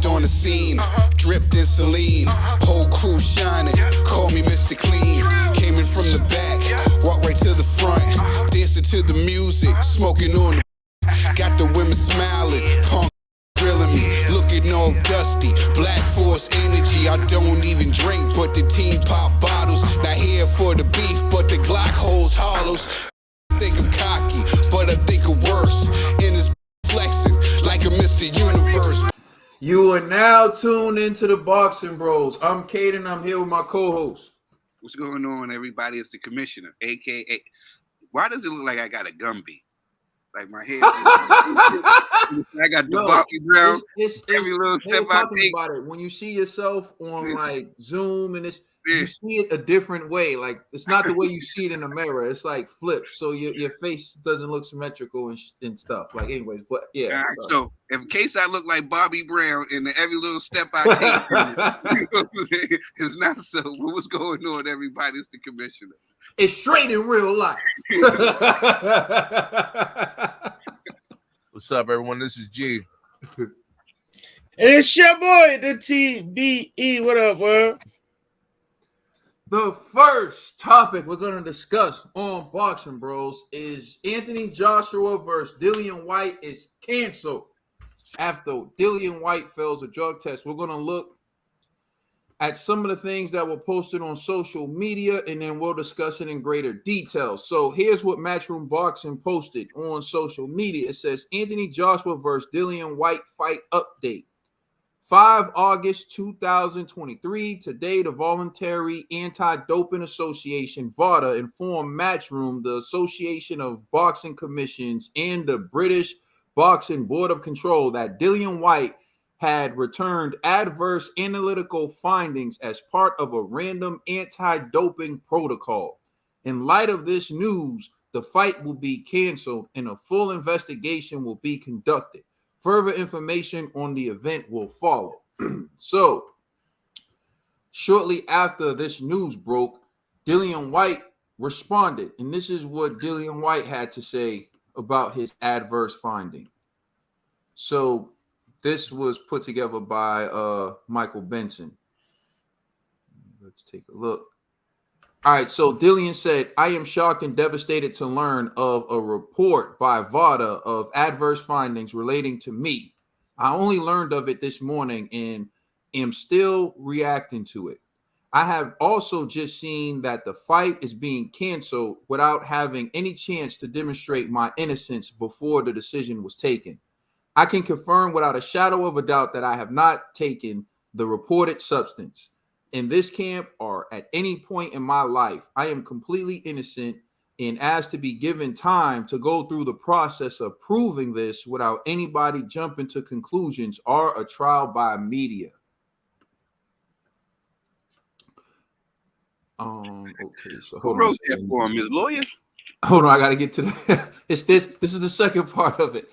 Stepped on the scene, dripped in saline. Whole crew shining, call me Mr. Clean. Came in from the back, walked right to the front. Dancing to the music, smoking on the. Got the women smiling, punk grilling me, looking all dusty. Black Force energy, I don't even drink, but the team pop bottles. Not here for the beef, but the Glock holds hollows. Think I'm cocky, but I think I'm worse. In this flexing like a Mr. Universe. You are now tuned into the Boxing Bros. I'm Caden. I'm here with my co-host. What's going on, everybody? It's the commissioner, aka. Why does it look like I got a Gumby? Like my head. I got the Bobby Brown. Every little step I take. About it. When you see yourself on like Zoom and you see it a different way. Like it's not the way you see it in the mirror. It's like flipped, so your face doesn't look symmetrical and stuff. Like, anyways, but yeah. Right, so in case I look like Bobby Brown in every little step I take, it's not so. What's going on, everybody? It's the commissioner. It's straight in real life. What's up, everyone? This is G. And it's your boy, the TBE. What up, world? The first topic we're going to discuss on Boxing Bros is Anthony Joshua versus Dillian Whyte is canceled after Dillian Whyte fails a drug test. We're going to look at some of the things that were posted on social media, and then we'll discuss it in greater detail. So here's what Matchroom Boxing posted on social media. It says, Anthony Joshua versus Dillian Whyte fight update. 5 August 2023. Today, the Voluntary Anti-Doping Association, VADA, informed Matchroom, the Association of Boxing Commissions, and the British Boxing Board of Control that Dillian Whyte had returned adverse analytical findings as part of a random anti-doping protocol. In light of this news, the fight will be canceled and a full investigation will be conducted. Further information on the event will follow. So, shortly after this news broke, Dillian Whyte responded, and this is what Dillian Whyte had to say about his adverse finding. So, this was put together by Michael Benson. Let's take a look. All right, so Dillian said, I am shocked and devastated to learn of a report by VADA of adverse findings relating to me. I only learned of it this morning and am still reacting to it. I have also just seen that the fight is being canceled without having any chance to demonstrate my innocence before the decision was taken. I can confirm without a shadow of a doubt that I have not taken the reported substance. In this camp or at any point in my life, I am completely innocent and asked to be given time to go through the process of proving this without anybody jumping to conclusions or a trial by media. Okay, so who wrote that for him? His lawyer? Hold on, I gotta get to the it's this is the second part of it.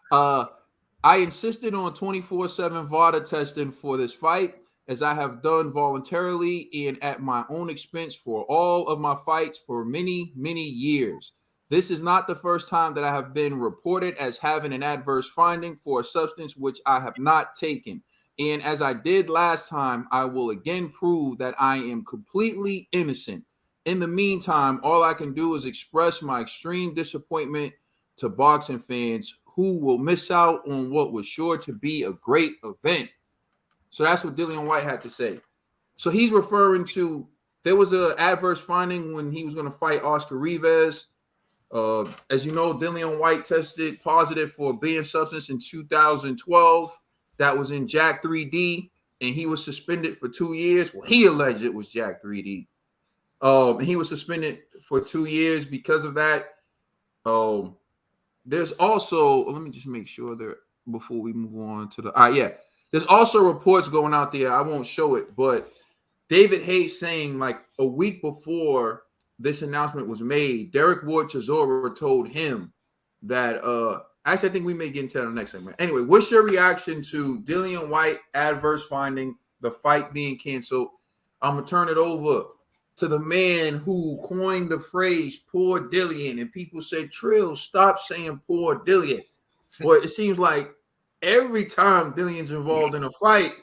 I insisted on 24/7 VADA testing for this fight, as I have done voluntarily and at my own expense for all of my fights for many, many years. This is not the first time that I have been reported as having an adverse finding for a substance which I have not taken. And as I did last time, I will again prove that I am completely innocent. In the meantime, all I can do is express my extreme disappointment to boxing fans who will miss out on what was sure to be a great event. So that's what Dillian Whyte had to say. So he's referring to, there was an adverse finding when he was going to fight Oscar Rivas. As you know, Dillian Whyte tested positive for a banned substance in 2012. That was in Jack 3D, and he was suspended for 2 years. Well, he alleged it was Jack 3D. He was suspended for 2 years because of that. There's also, let me just make sure there before we move on to the, there's also reports going out there. I won't show it, but David Hayes saying like a week before this announcement was made, Derek Ward Chisora told him that, actually, I think we may get into that in the next segment. Anyway, what's your reaction to Dillian Whyte adverse finding, the fight being canceled? I'm going to turn it over to the man who coined the phrase poor Dillian, and people said, Trill, stop saying poor Dillian. Well, it seems like every time Dillian's involved in a fight,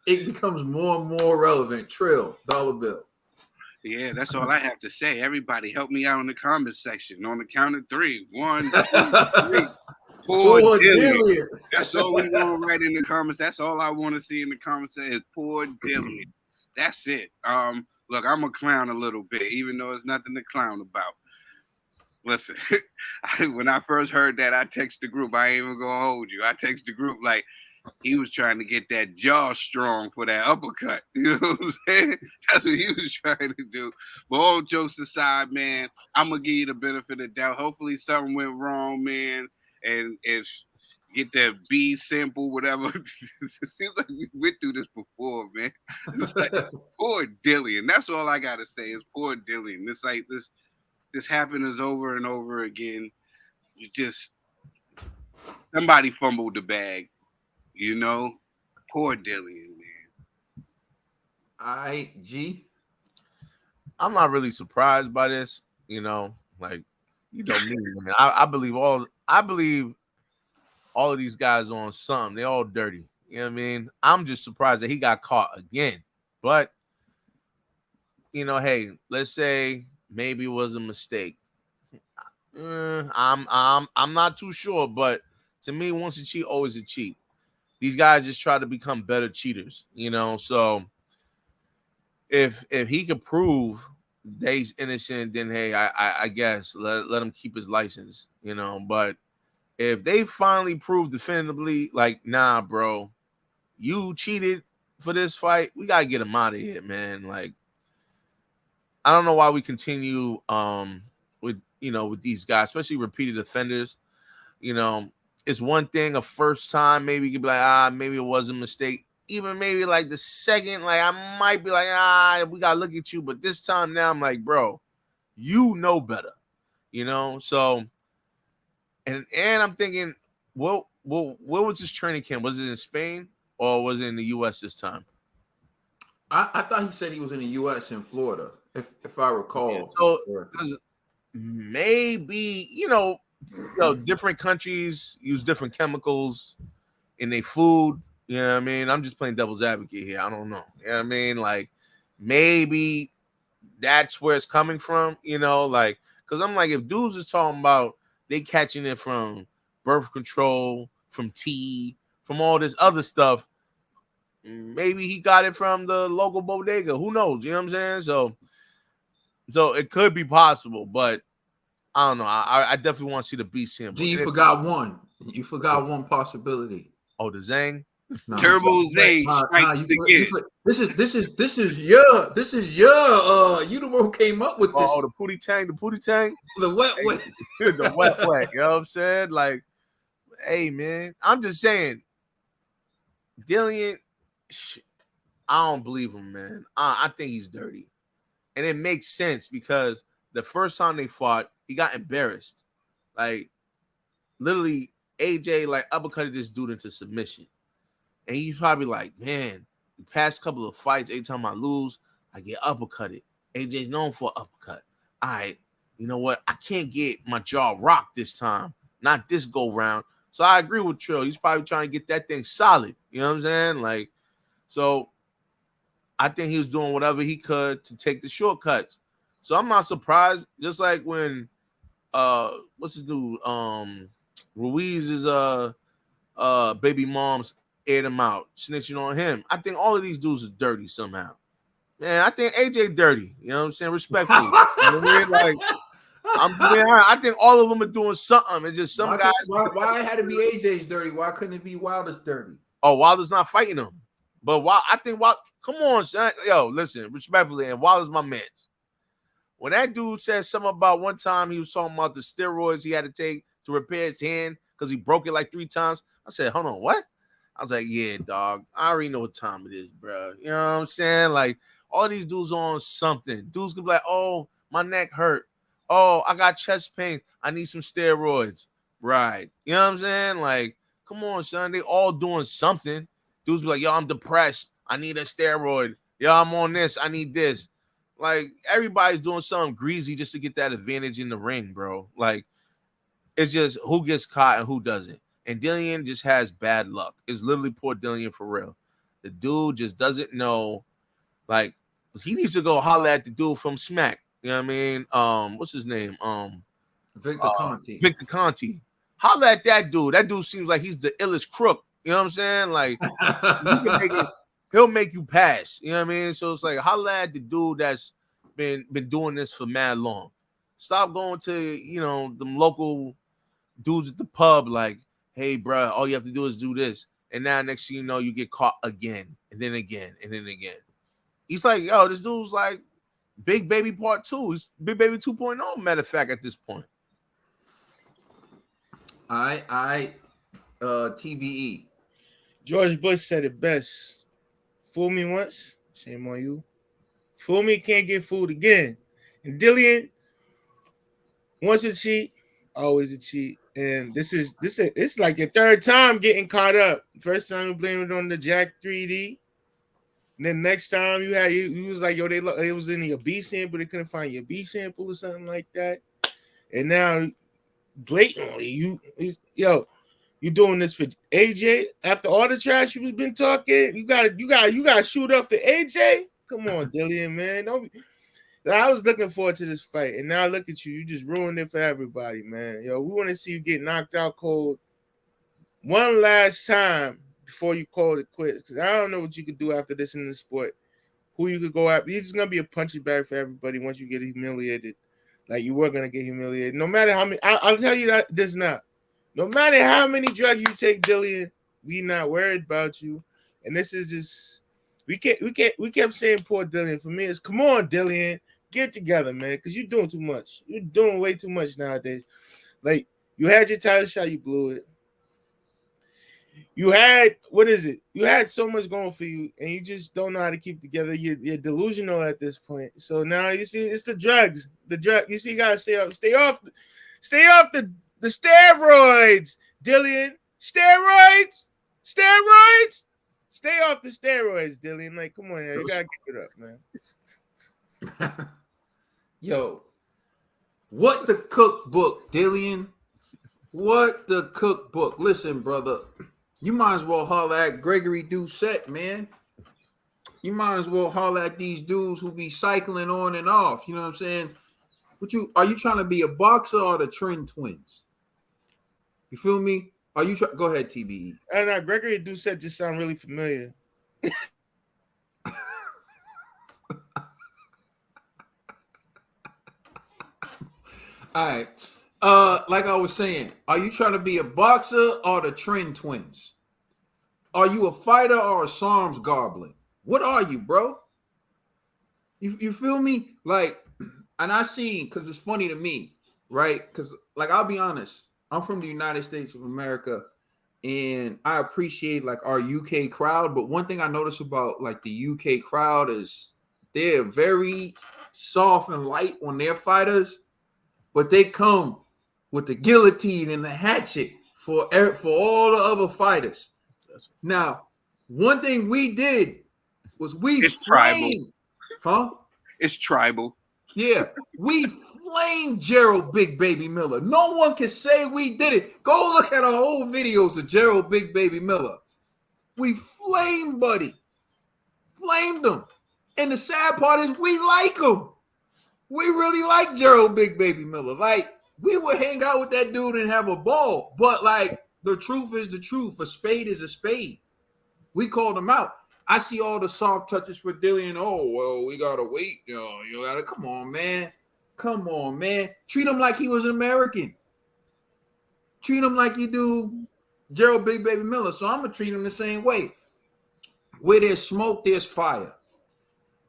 it becomes more and more relevant. Trill, dollar bill. Yeah, that's all I have to say. Everybody, help me out in the comment section. On the count of 3. 1, 2, 3. Poor Dillian. That's all we want right in the comments. That's all I want to see in the comments is poor Dillian. That's it. Look, I'm a clown a little bit, even though it's nothing to clown about. Listen, when I first heard that, I texted the group. I ain't even gonna hold you. I texted the group like he was trying to get that jaw strong for that uppercut. You know what I'm saying? That's what he was trying to do. But all jokes aside, man, I'm gonna give you the benefit of the doubt. Hopefully something went wrong, man. And if get that B simple, whatever. It seems like we went through this before, man. It's like poor Dillian. That's all I gotta say is poor Dillian. It's like this happens over and over again. You just somebody fumbled the bag. You know, poor Dillian, man. I'm not really surprised by this. You know, like me, man. I believe all of these guys on something. They all dirty. You know what I mean? I'm just surprised that he got caught again. But you know, hey, let's say maybe it was a mistake. I'm not too sure, but to me, once a cheat, always a cheat. These guys just try to become better cheaters, you know. So if he could prove that he's innocent, then hey, I guess let him keep his license, you know. But if they finally prove definitively, like, nah, bro, you cheated for this fight, we gotta get him out of here, man. Like, I don't know why we continue with these guys, especially repeated offenders. You know, it's one thing a first time, maybe you could be like, maybe it was a mistake. Even maybe like the second, like I might be like, we gotta look at you. But this time now, I'm like, bro, you know better, you know. So, and I'm thinking, where was this training camp? Was it in Spain or was it in the U.S. this time? I thought he said he was in the U.S. in Florida, if I recall. Yeah, so maybe different countries use different chemicals in their food. You know what I mean? I'm just playing devil's advocate here. I don't know. You know what I mean? Like, maybe that's where it's coming from, you know? Like, because I'm like, if dudes is talking about they catching it from birth control, from tea, from all this other stuff, maybe he got it from the local bodega. Who knows? You know what I'm saying? So it could be possible, but I don't know. I definitely want to see the B sample. You forgot one. You forgot one possibility. Oh, the Zang? Turbo Zang. This is your you the one who came up with this. Oh, the Pootie Tang. The wet. The wet. You know what I'm saying? Like, hey, man, I'm just saying, Dillian, I don't believe him, man. I think he's dirty. And it makes sense because the first time they fought, he got embarrassed. Like, literally, AJ, like, uppercutted this dude into submission. And he's probably like, man, the past couple of fights, every time I lose, I get uppercutted. AJ's known for uppercut. All right, you know what? I can't get my jaw rocked this time. Not this go round. So I agree with Trill. He's probably trying to get that thing solid. You know what I'm saying? Like, so I think he was doing whatever he could to take the shortcuts. So I'm not surprised. Just like when what's his dude? Ruiz's baby moms aired him out, snitching on him. I think all of these dudes is dirty somehow. Man, I think AJ dirty. You know what I'm saying? Respectfully. You know what I mean? Like, I think all of them are doing something. It's just some guys. Why it had to be AJ's dirty? Why couldn't it be Wilder's dirty? Oh, Wilder's not fighting him. But I think come on, son. Yo, listen, respectfully, and Wilder's my man. When that dude said something about one time he was talking about the steroids he had to take to repair his hand because he broke it like 3 times, I said, hold on, what? I was like, yeah, dog. I already know what time it is, bro. You know what I'm saying? Like, all these dudes on something. Dudes could be like, oh, my neck hurt. Oh, I got chest pain. I need some steroids. Right. You know what I'm saying? Like, come on, son. They all doing something. Dudes be like, yo, I'm depressed. I need a steroid. Yo, I'm on this. I need this. Like, everybody's doing something greasy just to get that advantage in the ring, bro. Like, it's just who gets caught and who doesn't. And Dillian just has bad luck. It's literally poor Dillian for real. The dude just doesn't know. Like, he needs to go holler at the dude from Smack. You know what I mean? What's his name? Victor Conti. Victor Conti. Holler at that dude. That dude seems like he's the illest crook. You know what I'm saying? Like, he'll make you pass. You know what I mean? So it's like, holler at the dude that's been doing this for mad long. Stop going to, you know, them local dudes at the pub like, hey, bro, all you have to do is do this. And now next thing you know, you get caught again, and then again, and then again. He's like, yo, this dude's like Big Baby Part 2. He's Big Baby 2.0, matter of fact, at this point. TBE. George Bush said it best. Fool me once, shame on you. Fool me, can't get fooled again. And Dillian, once a cheat, always a cheat. And this is it's like your third time getting caught up. First time you blamed it on the Jack 3D. And then next time you was like, yo, it was in your B sample, they couldn't find your B sample or something like that. And now blatantly, you doing this for AJ after all the trash you was been talking. You gotta shoot up the AJ. Come on, Dillian, man. I was looking forward to this fight, and now look at you. You just ruined it for everybody, man. Yo, we want to see you get knocked out cold one last time before you call it quits. Because I don't know what you could do after this in the sport. Who you could go after. It's going to be a punching bag for everybody once you get humiliated. Like you were going to get humiliated. No matter how many, I'll tell you that this now. No matter how many drugs you take, Dillian, we not worried about you. And this is just, we kept saying poor Dillian. For me, it's come on, Dillian. Get together, man, because you're doing too much. You're doing way too much nowadays. Like, you had your title shot, you blew it. You had, You had so much going for you, and you just don't know how to keep together. You're delusional at this point. So now you see, it's the drugs. You see, you gotta stay off the steroids, Dillian. Steroids. Stay off the steroids, Dillian. Like, come on, you gotta give it up, man. Yo, what the cookbook, Dillian? What the cookbook? Listen, brother, you might as well holler at Gregory Doucette, man. You might as well holler at these dudes who be cycling on and off. You know what I'm saying? Are you trying to be a boxer or the Trend Twins? You feel me? Go ahead, TBE. And Gregory Doucette just sound really familiar. All right. Like I was saying, are you trying to be a boxer or the Trend Twins? Are you a fighter or a Psalms goblin? What are you, bro? You feel me? Like, and I seen, because it's funny to me, right? Because, like, I'll be honest, I'm from the United States of America, and I appreciate, like, our UK crowd. But one thing I notice about, like, the UK crowd is they're very soft and light on their fighters, but they come with the guillotine and the hatchet for all the other fighters. Now, one thing we did was it's tribal. Huh? It's tribal. Yeah, we flamed Gerald Big Baby Miller. No one can say we did it. Go look at our old videos of Gerald Big Baby Miller. We flamed Buddy. Flamed him. And the sad part is we like him. We really like Gerald Big Baby Miller. Like, we would hang out with that dude and have a ball. But, like, the truth is the truth. A spade is a spade. We called him out. I see all the soft touches for Dillian. Oh, well, we got to wait. You got to, come on, man. Come on, man. Treat him like he was an American. Treat him like you do Gerald Big Baby Miller. So I'm going to treat him the same way. Where there's smoke, there's fire.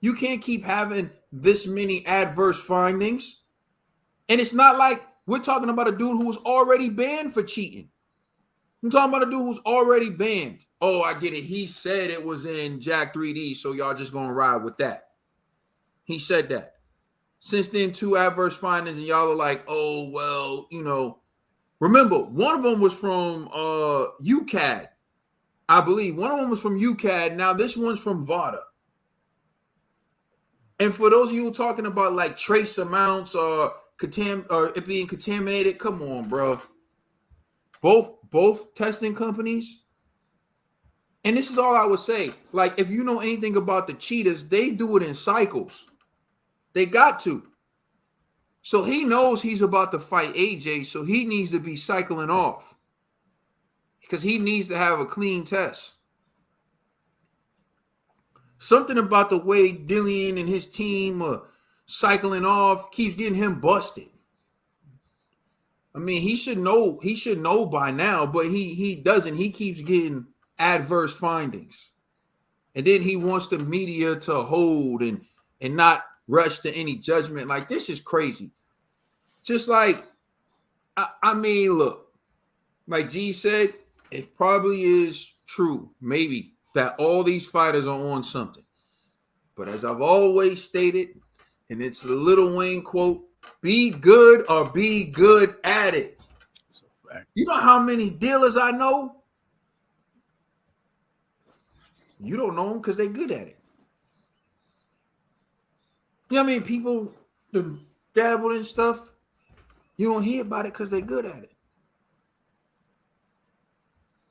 You can't keep having this many adverse findings. And it's not like we're talking about a dude who was already banned for cheating. I'm talking about a dude who's already banned. Oh, I get it. He said it was in Jack 3D, so y'all just going to ride with that. He said that. Since then, 2 adverse findings, and y'all are like, oh, well, you know. Remember, one of them was from UCAD. I believe one of them was from UCAD. Now this one's from VADA. And for those of you talking about like trace amounts or it being contaminated, come on, bro. both testing companies. And this is all I would say. Like, if you know anything about the cheetahs, they do it in cycles. They got to. So he knows he's about to fight AJ, so he needs to be cycling off because he needs to have a clean test. Something about the way Dillian and his team are cycling off keeps getting him busted. I mean, he should know. He should know by now, but he doesn't. He keeps getting adverse findings, and then he wants the media to hold and not rush to any judgment. Like, this is crazy. Just like, I mean, look, like G said, it probably is true, maybe, that all these fighters are on something. But as I've always stated, and it's a Lil Wayne quote, be good or be good at it. You know how many dealers I know? You don't know them because they're good at it. You know what I mean? People dabble in stuff. You don't hear about it because they're good at it.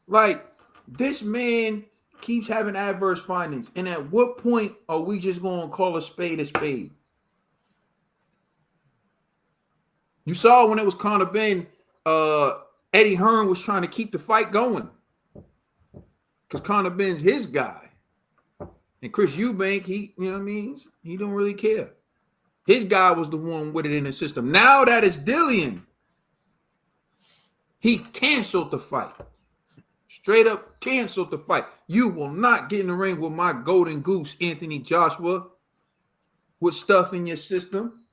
Like, this man keeps having adverse findings. And at what point are we just going to call a spade a spade? You saw when it was Conor Ben, Eddie Hearn was trying to keep the fight going. Because Conor Ben's his guy. And Chris Eubank, he, you know what I mean? He don't really care. His guy was the one with it in the system. Now that it's Dillian, he canceled the fight. Straight up canceled the fight. You will not get in the ring with my golden goose, Anthony Joshua, with stuff in your system.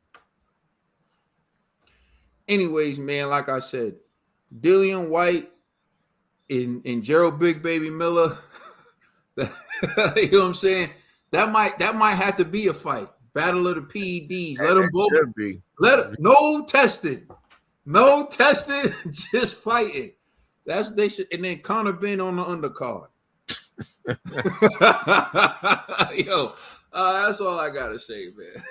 Anyways, man, like I said, Dillian Whyte and Gerald Big Baby Miller, you know what I'm saying? That might have to be a fight. Battle of the PEDs. Let them both. No testing, just fighting. That's they should. And then Conor Ben on the undercard. Yo, that's all I gotta say, man.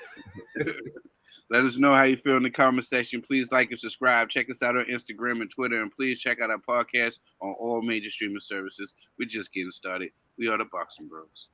Let us know how you feel in the comment section. Please like and subscribe. Check us out on Instagram and Twitter, and please check out our podcast on all major streaming services. We're just getting started. We are the Boxing Bros.